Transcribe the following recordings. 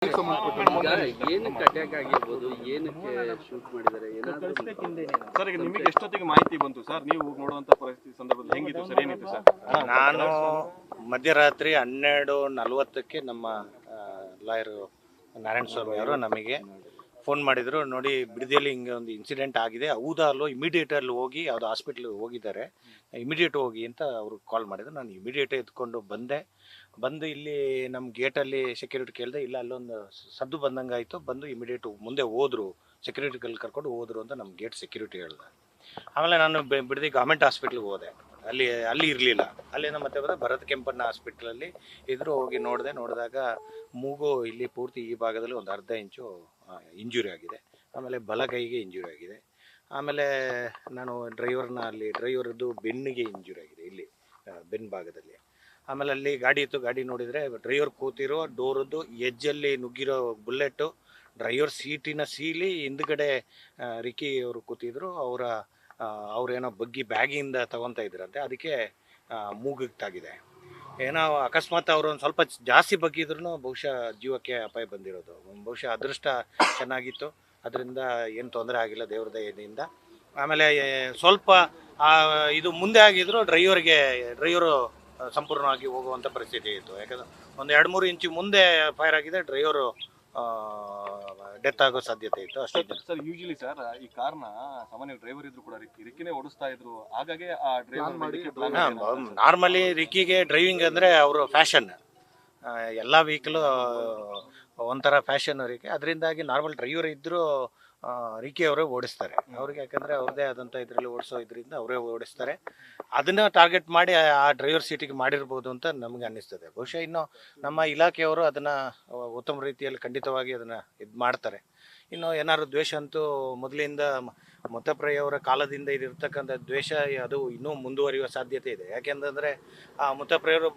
ಏನಕ್ಕೆ ಅಟ್ಯಾಕ್ ಆಗಿರ್ಬೋದು, ಏನಕ್ಕೆ ಶೂಟ್ ಮಾಡಿದ್ದಾರೆ ಏನಾದರೂ ಸರ್? ಈಗ ನಿಮಗೆ ಎಷ್ಟೊತ್ತಿಗೆ ಮಾಹಿತಿ ಬಂತು ಸರ್? ನೀವು ನೋಡುವಂತ ಪರಿಸ್ಥಿತಿ ಸಂದರ್ಭದಲ್ಲಿ ಹೆಂಗಿತ್ತು ಸರ್, ಏನಿತ್ತು ಸರ್? ನಾನು ಮಧ್ಯರಾತ್ರಿ 12:40ಕ್ಕೆ ನಮ್ಮ ಲಾಯರ್ ನಾರಾಯಣ ಸ್ವಾಮಿ ಅವರು ನಮಗೆ ಫೋನ್ ಮಾಡಿದ್ರು. ನೋಡಿ, ಬಿಡದಿಯಲ್ಲಿ ಹಿಂಗೆ ಒಂದು ಇನ್ಸಿಡೆಂಟ್ ಆಗಿದೆ, ಹೌದಾ ಅಲ್ಲೋ, ಇಮಿಡಿಯೇಟ್ ಅಲ್ಲಿ ಹೋಗಿ ಯಾವುದೋ ಹಾಸ್ಪಿಟ್ಲಿಗೆ ಹೋಗಿದ್ದಾರೆ, ಇಮಿಡಿಯೇಟ್ ಹೋಗಿ ಅಂತ ಅವರು ಕಾಲ್ ಮಾಡಿದ್ರು. ನಾನು ಇಮಿಡಿಯೇಟ್ ಎತ್ಕೊಂಡು ಬಂದು ಇಲ್ಲಿ ನಮ್ಮ ಗೇಟಲ್ಲಿ ಸೆಕ್ಯೂರಿಟಿ ಕೇಳಿದೆ, ಇಲ್ಲ ಅಲ್ಲೊಂದು ಸದ್ದು ಬಂದಂಗೆ ಆಯಿತು, ಬಂದು ಇಮಿಡಿಯೇಟ್ ಮುಂದೆ ಹೋದ್ರು, ಸೆಕ್ಯೂರಿಟಿಗಳು ಕರ್ಕೊಂಡು ಹೋದ್ರು ಅಂತ ನಮ್ಮ ಗೇಟ್ ಸೆಕ್ಯೂರಿಟಿ ಹೇಳ್ದೆ. ಆಮೇಲೆ ನಾನು ಬಿಡದಿ ಗೌರ್ಮೆಂಟ್ ಹಾಸ್ಪಿಟ್ಲಿಗೆ ಹೋದೆ, ಅಲ್ಲಿ ಇರಲಿಲ್ಲ. ಅಲ್ಲಿಂದ ಮತ್ತೆ ಬಂದ ಭರತ್ ಕೆಂಪಣ್ಣ ಹಾಸ್ಪಿಟ್ಲಲ್ಲಿ ಇದ್ರು. ಹೋಗಿ ನೋಡಿದಾಗ ಮೂಗು ಇಲ್ಲಿ ಪೂರ್ತಿ ಈ ಭಾಗದಲ್ಲಿ ಒಂದು ಅರ್ಧ ಇಂಚು ಇಂಜುರಿ ಆಗಿದೆ. ಆಮೇಲೆ ಬಲಗೈಗೆ ಇಂಜುರಿ ಆಗಿದೆ. ಆಮೇಲೆ ನಾನು ಡ್ರೈವರ್ದು ಬೆನ್ನಿಗೆ ಇಂಜುರಿ ಆಗಿದೆ, ಇಲ್ಲಿ ಬೆನ್ನು ಭಾಗದಲ್ಲಿ. ಆಮೇಲೆ ಅಲ್ಲಿ ಗಾಡಿ ಇತ್ತು, ಗಾಡಿ ನೋಡಿದರೆ ಡ್ರೈವರ್ ಕೂತಿರೋ ಡೋರದ್ದು ಎಜ್ಜಲ್ಲಿ ನುಗ್ಗಿರೋ ಬುಲೆಟ್ಟು ಡ್ರೈವರ್ ಸೀಟಿನ ಸೀಲಿ ಹಿಂದ್ಗಡೆ ರಿಕ್ಕಿ ಅವರು ಕೂತಿದ್ರು. ಅವ್ರೇನೋ ಬಗ್ಗಿ ಬ್ಯಾಗಿಂದ ತಗೊತಾ ಇದ್ರಂತೆ, ಅದಕ್ಕೆ ಮೂಗಿಗೆ ತಾಗಿದೆ. ಏನೋ ಅಕಸ್ಮಾತ್ ಅವರು ಒಂದು ಸ್ವಲ್ಪ ಜಾಸ್ತಿ ಬಗ್ಗಿದ್ರು ಬಹುಶಃ ಜೀವಕ್ಕೆ ಅಪಾಯ ಬಂದಿರೋದು. ಬಹುಶಃ ಅದೃಷ್ಟ ಚೆನ್ನಾಗಿತ್ತು, ಅದರಿಂದ ಏನು ತೊಂದರೆ ಆಗಿಲ್ಲ ದೇವ್ರ ದಯೆಯಿಂದ. ಆಮೇಲೆ ಸ್ವಲ್ಪ ಇದು ಮುಂದೆ ಆಗಿದ್ರು ಡ್ರೈವರು ಸಂಪೂರ್ಣವಾಗಿ ಹೋಗುವಂಥ ಪರಿಸ್ಥಿತಿ ಇತ್ತು. ಯಾಕಂದ್ರೆ ಒಂದು 2-3 ಇಂಚು ಮುಂದೆ ಫೈರ್ ಆಗಿದೆ, ಡ್ರೈವರು ಡೆತ್ ಆಗೋ ಸಾಧ್ಯತೆ ಇತ್ತು ಅಷ್ಟೇ. ಸರ್, ಯೂಶಲಿ ಸರ್ ಈ ಕಾರ್ನ ಸಾಮಾನ್ಯ ಡ್ರೈವರ್ ಇದ್ರು ಕೂಡ ರಿಕ್ಕಿನೇ ಓಡಿಸ್ತಾ ಇದ್ರು, ಹಾಗಾಗಿ ಆ ಡ್ರೈವರ್ ನಾರ್ಮಲಿ ರಿಕ್ಕಿಗೆ ಡ್ರೈವಿಂಗ್ ಅಂದರೆ ಅವರು ಫ್ಯಾಷನ್, ಎಲ್ಲ ವೆಹಿಕಲು ಒಂಥರ ಫ್ಯಾಷನ್ ಅವರಿಗೆ. ಅದರಿಂದಾಗಿ ನಾರ್ಮಲ್ ಡ್ರೈವರ್ ಇದ್ದರೂ ರಿಕ್ಕಿ ಅವರೇ ಓಡಿಸ್ತಾರೆ ಅವ್ರಿಗೆ, ಯಾಕಂದರೆ ಅವ್ರದ್ದೇ ಆದಂಥ ಇದರಲ್ಲಿ ಓಡಿಸೋದ್ರಿಂದ ಅವರೇ ಓಡಿಸ್ತಾರೆ. ಅದನ್ನು ಟಾರ್ಗೆಟ್ ಮಾಡಿ ಆ ಡ್ರೈವರ್ ಸೀಟಿಗೆ ಮಾಡಿರ್ಬೋದು ಅಂತ ನಮಗೆ ಅನ್ನಿಸ್ತದೆ. ಬಹುಶಃ ಇನ್ನು ನಮ್ಮ ಇಲಾಖೆಯವರು ಅದನ್ನು ಉತ್ತಮ ರೀತಿಯಲ್ಲಿ ಖಂಡಿತವಾಗಿ ಅದನ್ನು ಇದು ಮಾಡ್ತಾರೆ. ಇನ್ನು ಏನಾದ್ರು ದ್ವೇಷ ಅಂತೂ ಮೊದಲಿಂದ ಮುತ್ತಪ್ರಯ್ಯವರ ಕಾಲದಿಂದ ಇದಿರ್ತಕ್ಕಂಥ ದ್ವೇಷ ಅದು ಇನ್ನೂ ಮುಂದುವರಿಯುವ ಸಾಧ್ಯತೆ ಇದೆ. ಯಾಕೆಂತಂದರೆ ಆ ಮುತ್ತಪ್ರಯ್ಯವರು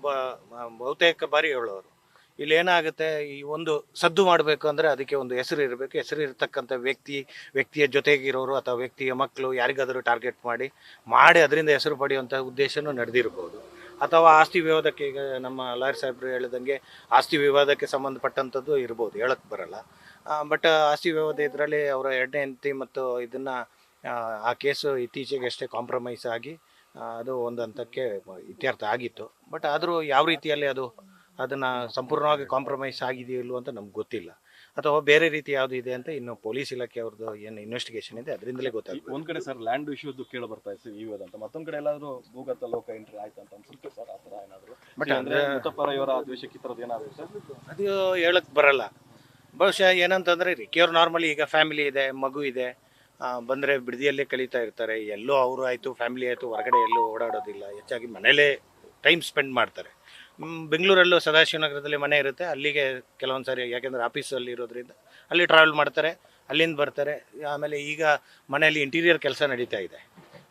ಬಹುತೇಕ ಬಾರಿ ಹೇಳೋರು, ಇಲ್ಲೇನಾಗುತ್ತೆ, ಈ ಒಂದು ಸದ್ದು ಮಾಡಬೇಕು ಅಂದರೆ ಅದಕ್ಕೆ ಒಂದು ಹೆಸರು ಇರಬೇಕು. ಹೆಸರು ಇರತಕ್ಕಂಥ ವ್ಯಕ್ತಿಯ ಜೊತೆಗಿರೋರು ಅಥವಾ ವ್ಯಕ್ತಿಯ ಮಕ್ಕಳು ಯಾರಿಗಾದರೂ ಟಾರ್ಗೆಟ್ ಮಾಡಿ ಅದರಿಂದ ಹೆಸರು ಪಡೆಯುವಂಥ ಉದ್ದೇಶನೂ ನಡೆದಿರ್ಬೋದು. ಅಥವಾ ಆಸ್ತಿ ವಿವಾದಕ್ಕೆ, ಈಗ ನಮ್ಮ ಲಾಯರ್ ಸಾಹೇಬರು ಹೇಳಿದಂಗೆ ಆಸ್ತಿ ವಿವಾದಕ್ಕೆ ಸಂಬಂಧಪಟ್ಟಂಥದ್ದು ಇರ್ಬೋದು, ಹೇಳಕ್ಕೆ ಬರಲ್ಲ. ಬಟ್ ಆಸ್ತಿ ವಿವಾದ ಇದರಲ್ಲಿ ಅವರ 2ನೇ ಹೆಂಡತಿ ಮತ್ತು ಇದನ್ನು ಆ ಕೇಸು ಇತ್ತೀಚೆಗೆ ಅಷ್ಟೇ ಕಾಂಪ್ರಮೈಸ್ ಆಗಿ ಅದು ಒಂದು ಹಂತಕ್ಕೆ ಇತ್ಯರ್ಥ ಆಗಿತ್ತು. ಬಟ್ ಆದರೂ ಯಾವ ರೀತಿಯಲ್ಲಿ ಅದನ್ನು ಸಂಪೂರ್ಣವಾಗಿ ಕಾಂಪ್ರಮೈಸ್ ಆಗಿದೆಯೋ ಇಲ್ಲವೋ ಅಂತ ನಮ್ಗೆ ಗೊತ್ತಿಲ್ಲ, ಅಥವಾ ಬೇರೆ ರೀತಿ ಯಾವುದು ಇದೆ ಅಂತ ಇನ್ನು ಪೊಲೀಸ್ ಇಲಾಖೆ ಅವ್ರದ್ದು ಏನು ಇನ್ವೆಸ್ಟಿಗೇಷನ್ ಇದೆ ಅದರಿಂದಲೇ ಗೊತ್ತಾಗುತ್ತೆ. ಒಂದ್ ಕಡೆ ಸರ್ ಲ್ಯಾಂಡ್ ಇಶ್ಯೂದು ಕೇಳಿ ಬರ್ತಾ ಇದೆ ಈ ಅಂತ, ಮತ್ತೊಂದ್ ಕಡೆ ಎಲ್ಲಾದ್ರೂ ಭೂಗತ ಲೋಕ ಎಂಟ್ರಿ ಆಯ್ತು ಅಂತ ಅನ್ಸುತ್ತೆ ಸರ್, ಆ ಥರ ಏನಾದ್ರು? ಬಟ್ ಅಂದ್ರೆ ಮುತ್ತಪ್ಪರಯವರ ದ್ವೇಷಕ್ಕೆ ಈ ಥರದ್ದು ಏನಾದ್ರು ಸರ್? ಅದು ಹೇಳಕ್ ಬರಲ್ಲ. ಬಹುಶಃ ಏನಂತಂದರೆ ರಿಕ್ಕಿಯವ್ರು ನಾರ್ಮಲಿ ಈಗ ಫ್ಯಾಮಿಲಿ ಇದೆ, ಮಗು ಇದೆ, ಬಂದರೆ ಬಿಡದಿಯಲ್ಲೇ ಕಳೀತಾ ಇರ್ತಾರೆ. ಎಲ್ಲೋ ಅವರು ಆಯಿತು, ಫ್ಯಾಮಿಲಿ ಆಯಿತು, ಹೊರಗಡೆ ಎಲ್ಲೂ ಓಡಾಡೋದಿಲ್ಲ, ಹೆಚ್ಚಾಗಿ ಮನೇಲೇ ಟೈಮ್ ಸ್ಪೆಂಡ್ ಮಾಡ್ತಾರೆ. ಬೆಂಗಳೂರಲ್ಲೂ ಸದಾಶಿವನಗರದಲ್ಲಿ ಮನೆ ಇರುತ್ತೆ, ಅಲ್ಲಿಗೆ ಕೆಲವೊಂದು ಸಾರಿ, ಯಾಕೆಂದರೆ ಆಫೀಸಲ್ಲಿ ಇರೋದ್ರಿಂದ ಅಲ್ಲಿ ಟ್ರಾವೆಲ್ ಮಾಡ್ತಾರೆ, ಅಲ್ಲಿಂದ ಬರ್ತಾರೆ. ಆಮೇಲೆ ಈಗ ಮನೆಯಲ್ಲಿ ಇಂಟೀರಿಯರ್ ಕೆಲಸ ನಡೀತಾ ಇದೆ,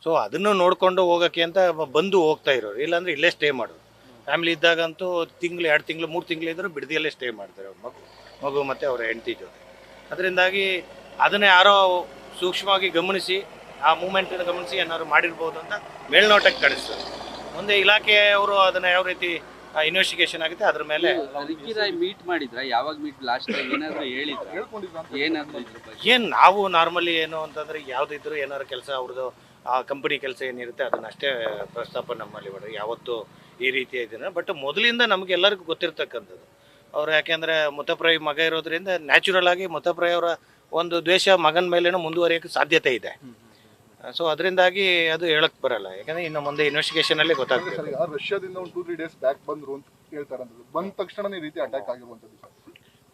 ಸೊ ಅದನ್ನು ನೋಡಿಕೊಂಡು ಹೋಗೋಕ್ಕೆ ಅಂತ ಬಂದು ಹೋಗ್ತಾ ಇರೋರು. ಇಲ್ಲಾಂದರೆ ಇಲ್ಲೇ ಸ್ಟೇ ಮಾಡೋರು. ಫ್ಯಾಮಿಲಿ ಇದ್ದಾಗಂತೂ 1 ತಿಂಗಳು 2 ತಿಂಗಳು 3 ತಿಂಗಳಿದ್ದರೂ ಬಿಡದಿಯಲ್ಲೇ ಸ್ಟೇ ಮಾಡ್ತಾರೆ ಅವ್ರ ಮಗು ಮತ್ತು ಅವರ ಹೆಂಡತಿ ಜೊತೆ. ಅದರಿಂದಾಗಿ ಅದನ್ನೇ ಯಾರೋ ಸೂಕ್ಷ್ಮವಾಗಿ ಗಮನಿಸಿ, ಆ ಮೂಮೆಂಟನ್ನು ಗಮನಿಸಿ ಏನಾದ್ರು ಮಾಡಿರ್ಬೋದು ಅಂತ ಮೇಲ್ನೋಟಕ್ಕೆ ಕಾಣಿಸ್ತದೆ. ಮುಂದೆ ಇಲಾಖೆಯವರು ಅದನ್ನು ಯಾವ ರೀತಿ ಇನ್ವೆಸ್ಟಿಗೇಷನ್ ಆಗುತ್ತೆ ಅದ್ರ ಮೇಲೆ. ರಿಕ್ಕಿ ರಾಯ್ ಮೀಟ್ ಮಾಡಿದ್ರ? ಯಾವಾಗ ಮೀಟ್? ಲಾಸ್ಟ್ ಟೈಮ್ ಏನಾದ್ರು ಹೇಳಿದ್ರ? ಏನು ನಾವು ನಾರ್ಮಲಿ ಏನು ಅಂತಂದರೆ ಯಾವುದಿದ್ರು ಏನಾದ್ರು ಕೆಲಸ ಅವ್ರದ್ದು ಆ ಕಂಪನಿ ಕೆಲಸ ಏನಿರುತ್ತೆ ಅದನ್ನಷ್ಟೇ ಪ್ರಸ್ತಾಪ ನಮ್ಮಲ್ಲಿ ಮಾಡೋದು, ಯಾವತ್ತೂ ಈ ರೀತಿಯ ಇದನ್ನು. ಬಟ್ ಮೊದಲಿಂದ ನಮಗೆಲ್ಲರಿಗೂ ಗೊತ್ತಿರ್ತಕ್ಕಂಥದ್ದು ಅವರು, ಯಾಕೆಂದರೆ ಮುತ್ತಪ್ರೈ ಮಗ ಇರೋದ್ರಿಂದ ನ್ಯಾಚುರಲ್ ಆಗಿ ಮುತ್ತಪ್ರೈ ಅವರ ಒಂದು ದ್ವೇಷ ಮಗನ ಮೇಲೇನೂ ಮುಂದುವರಿಯೋಕ್ಕೆ ಸಾಧ್ಯತೆ ಇದೆ. ಸೊ ಅದರಿಂದಾಗಿ ಅದು ಹೇಳಕ್ ಬರಲ್ಲ, ಯಾಕಂದ್ರೆ ಇನ್ನು ಮುಂದೆ ಇನ್ವೆಸ್ಟಿಗೇಷನ್ ಅಲ್ಲಿ ಗೊತ್ತಾಗ್ತದೆ. ರಷ್ಯಾದಿಂದ ಒಂದು 2-3 ಡೇಸ್ ಬ್ಯಾಕ್ ಬಂದ್ರು ಅಂತ ಹೇಳ್ತಾರೆ, ಬಂದ ತಕ್ಷಣ ಈ ರೀತಿ ಅಟ್ಯಾಕ್ ಆಗಿರುವಂಥದ್ದು.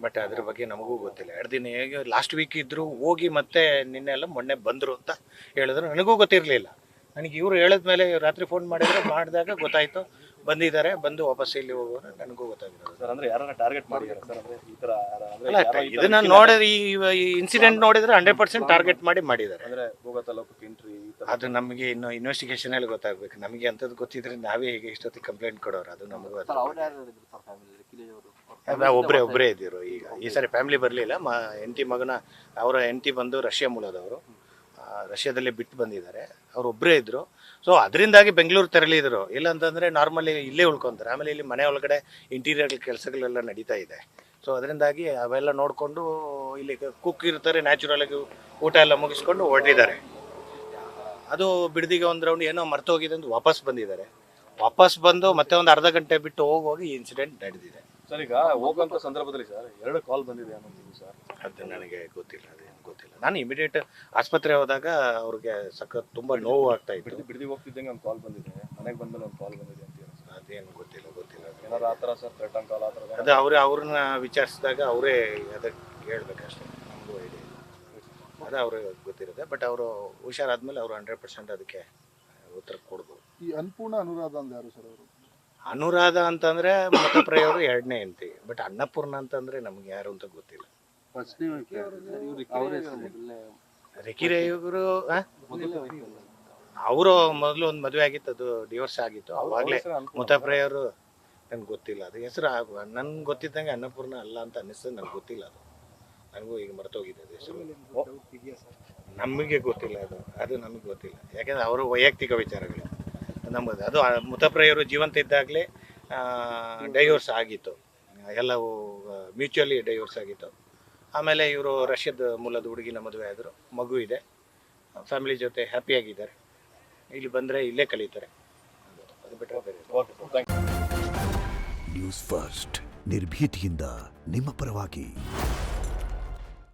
ಬಟ್ ಅದ್ರ ಬಗ್ಗೆ ನಮಗೂ ಗೊತ್ತಿಲ್ಲ. 2 ದಿನ ಹೇಗೆ ಲಾಸ್ಟ್ ವೀಕ್ ಇದ್ರು, ಹೋಗಿ ಮತ್ತೆ ನಿನ್ನೆ ಎಲ್ಲ ಮೊನ್ನೆ ಬಂದರು ಅಂತ ಹೇಳಿದ್ರು. ನನಗೂ ಗೊತ್ತಿರಲಿಲ್ಲ. ನನಗೆ ಇವರು ಹೇಳಿದ್ಮೇಲೆ ರಾತ್ರಿ ಫೋನ್ ಮಾಡಿದಾಗ ಗೊತ್ತಾಯಿತು, ಬಂದಿದ್ದಾರೆ, ಬಂದು ವಾಪಸ್ ಇಲ್ಲಿ ಹೋಗೋರು ನನಗೂ ಗೊತ್ತಾಗಿರೋದು. ಸರ್, ಅಂದ್ರೆ ಯಾರನ್ನ ಟಾರ್ಗೆಟ್ ಮಾಡಿದ್ದಾರೆ ಸರ್? ಅಂದ್ರೆ ಈ ತರ ಇದನ್ನ ನೋಡಿದ್ರೆ ಈ ಇನ್ಸಿಡೆಂಟ್ ನೋಡಿದ್ರೆ 100% ಟಾರ್ಗೆಟ್ ಮಾಡಿದ್ದಾರೆ. ಅಂದ್ರೆ ಭೂಗತ ಲೋಕಕ್ಕೆ ಎಂಟ್ರಿ ಅದು ನಮಗೆ ಇನ್ನು ಇನ್ವೆಸ್ಟಿಗೇಷನ್ ಅಲ್ಲಿ ಗೊತ್ತಾಗ್ಬೇಕು. ನಮಗೆ ಅಂಥದ್ದು ಗೊತ್ತಿದ್ರೆ ನಾವೇ ಹೇಗೆ ಇಷ್ಟೊತ್ತಿಗೆ ಕಂಪ್ಲೇಂಟ್ ಕೊಡೋರು, ಅದು ನಮಗೂ ಒಬ್ಬರೇ ಇದ್ದಿರು. ಈಗ ಈ ಸಾರಿ ಫ್ಯಾಮಿಲಿ ಬರಲಿಲ್ಲ. ಅವರ ಹೆಂಡತಿ ಬಂದು ರಷ್ಯಾ ಮೂಲದವರು, ರಷ್ಯಾದಲ್ಲೇ ಬಿಟ್ಟು ಬಂದಿದ್ದಾರೆ. ಅವರೊಬ್ಬರೇ ಇದ್ದರು. ಸೊ ಅದರಿಂದಾಗಿ ಬೆಂಗಳೂರು ತೆರಳಿದ್ರು. ಇಲ್ಲಾಂತಂದರೆ ನಾರ್ಮಲಿ ಇಲ್ಲೇ ಉಳ್ಕೊತಾರೆ. ಆಮೇಲೆ ಇಲ್ಲಿ ಮನೆ ಒಳಗಡೆ ಇಂಟೀರಿಯರ್ ಕೆಲಸಗಳೆಲ್ಲ ನಡೀತಾ ಇದೆ. ಸೊ ಅದರಿಂದಾಗಿ ಅವೆಲ್ಲ ನೋಡಿಕೊಂಡು ಇಲ್ಲಿ ಕುಕ್ ಇರ್ತಾರೆ, ನ್ಯಾಚುರಲ್ ಆಗಿ ಊಟ ಎಲ್ಲ ಮುಗಿಸ್ಕೊಂಡು ಹೊರಟಿದ್ದಾರೆ. ಅದು ಬಿಡದಿಗೆ ಒಂದು ರೌಂಡ್ ಏನೋ ಮರ್ತೋಗಿದೆ ಅಂತ ವಾಪಸ್ ಬಂದಿದ್ದಾರೆ. ವಾಪಸ್ ಬಂದು ಮತ್ತೆ ಒಂದು ಅರ್ಧ ಗಂಟೆ ಬಿಟ್ಟು ಹೋಗಿ ಈ ಇನ್ಸಿಡೆಂಟ್ ನಡೆದಿದೆ. ಸರ್ ಈಗ ಹೋಗುವಂತ ಸಂದರ್ಭದಲ್ಲಿ ಸರ್ 2 ಕಾಲ್ ಬಂದಿದೆ ಅನ್ನೋದು ಸರ್, ಅದು ನನಗೆ ಗೊತ್ತಿಲ್ಲ, ಅದೇನು ಗೊತ್ತಿಲ್ಲ. ನಾನು ಇಮಿಡಿಯೇಟ್ ಆಸ್ಪತ್ರೆ ಹೋದಾಗ ಅವ್ರಿಗೆ ಸಖತ್ ತುಂಬ ನೋವು ಆಗ್ತಾ ಇತ್ತು. ಬಿಡದಿ ಹೋಗ್ತಿದ್ದಂಗೆ ಒಂದು ಕಾಲ್ ಬಂದಿದೆ, ಮನೆಗೆ ಬಂದ್ಮೇಲೆ ಒಂದು ಕಾಲ್ ಬಂದಿದೆ ಅಂತ ಅದೇನು ಗೊತ್ತಿಲ್ಲ. ಏನಾರು ಆ ಥರ ಸರ್ ಥ್ರೆಟನ್ ಕಾಲ್ ಆ ಥರ? ಅದು ಅವ್ರನ್ನ ವಿಚಾರಿಸಿದಾಗ ಅವರೇ ಅದಕ್ಕೆ ಹೇಳ್ಬೇಕಷ್ಟೇ, ನಮಗೂ ಐಡಿಯಾ ಇಲ್ಲ. ಅದು ಅವ್ರಿಗೆ ಗೊತ್ತಿರುತ್ತೆ. ಬಟ್ ಅವರು ಹುಷಾರಾದ್ಮೇಲೆ ಅವರು 100% ಅದಕ್ಕೆ ಉತ್ತರ ಕೊಡ್ಬೋದು. ಈ ಅನ್ಪೂರ್ಣ ಅನುರಾಧ ಅಂದ್ರೆ ಯಾರು ಸರ್ ಅವರು? ಅನುರಾಧ ಅಂತಂದ್ರೆ ಮತಪ್ರಯವರು 2ನೇ ಹೆಂಡತಿ. ಬಟ್ ಅನ್ನಪೂರ್ಣ ಅಂತಂದ್ರೆ ನಮ್ಗೆ ಯಾರು ಅಂತ ಗೊತ್ತಿಲ್ಲ. ರೆಕಿರೇಯವರು ಅವರು ಮೊದಲು ಒಂದು ಮದುವೆ ಆಗಿತ್ತು, ಅದು ಡಿವೋರ್ಸ್ ಆಗಿತ್ತು. ಅವಾಗಲೇ ಮತಪ್ರಯವರು ನನ್ಗೆ ಗೊತ್ತಿಲ್ಲ. ಅದು ಹೆಸರು ನನ್ಗೆ ಗೊತ್ತಿದ್ದಂಗೆ ಅನ್ನಪೂರ್ಣ ಅಲ್ಲ ಅಂತ ಅನ್ನಿಸ್ತದೆ. ನನಗೆ ಗೊತ್ತಿಲ್ಲ, ಅದು ನನಗೂ ಈಗ ಮರ್ತೋಗಿದೆ ಅದು ಹೆಸರು. ನಮಗೆ ಗೊತ್ತಿಲ್ಲ, ಅದು ನಮಗೆ ಗೊತ್ತಿಲ್ಲ. ಯಾಕೆಂದರೆ ಅವರು ವೈಯಕ್ತಿಕ ವಿಚಾರಗಳು ನಮ್ಮದು. ಅದು ಮತಪ್ರಯವರು ಜೀವಂತ ಇದ್ದಾಗಲೇ ಡೈವೋರ್ಸ್ ಆಗಿತ್ತು, ಎಲ್ಲವೂ ಮ್ಯೂಚುವಲಿ ಡೈವೋರ್ಸ್ ಆಗಿತ್ತು. ಆಮೇಲೆ ಇವರು ರಷ್ಯಾದ ಮೂಲದ ಹುಡುಗಿನ ಮದುವೆ ಆದರು, ಮಗು ಇದೆ, ಫ್ಯಾಮಿಲಿ ಜೊತೆ ಹ್ಯಾಪಿಯಾಗಿದ್ದಾರೆ. ಇಲ್ಲಿ ಬಂದರೆ ಇಲ್ಲೇ ಕಲಿತಾರೆ, ಅದು ಬಿಟ್ಟರೆ ಬೇರೆ. Okay sir, thank you. News first ನಿರ್ಭೀತಿಯಿಂದ ನಿಮ್ಮ ಪರವಾಗಿ.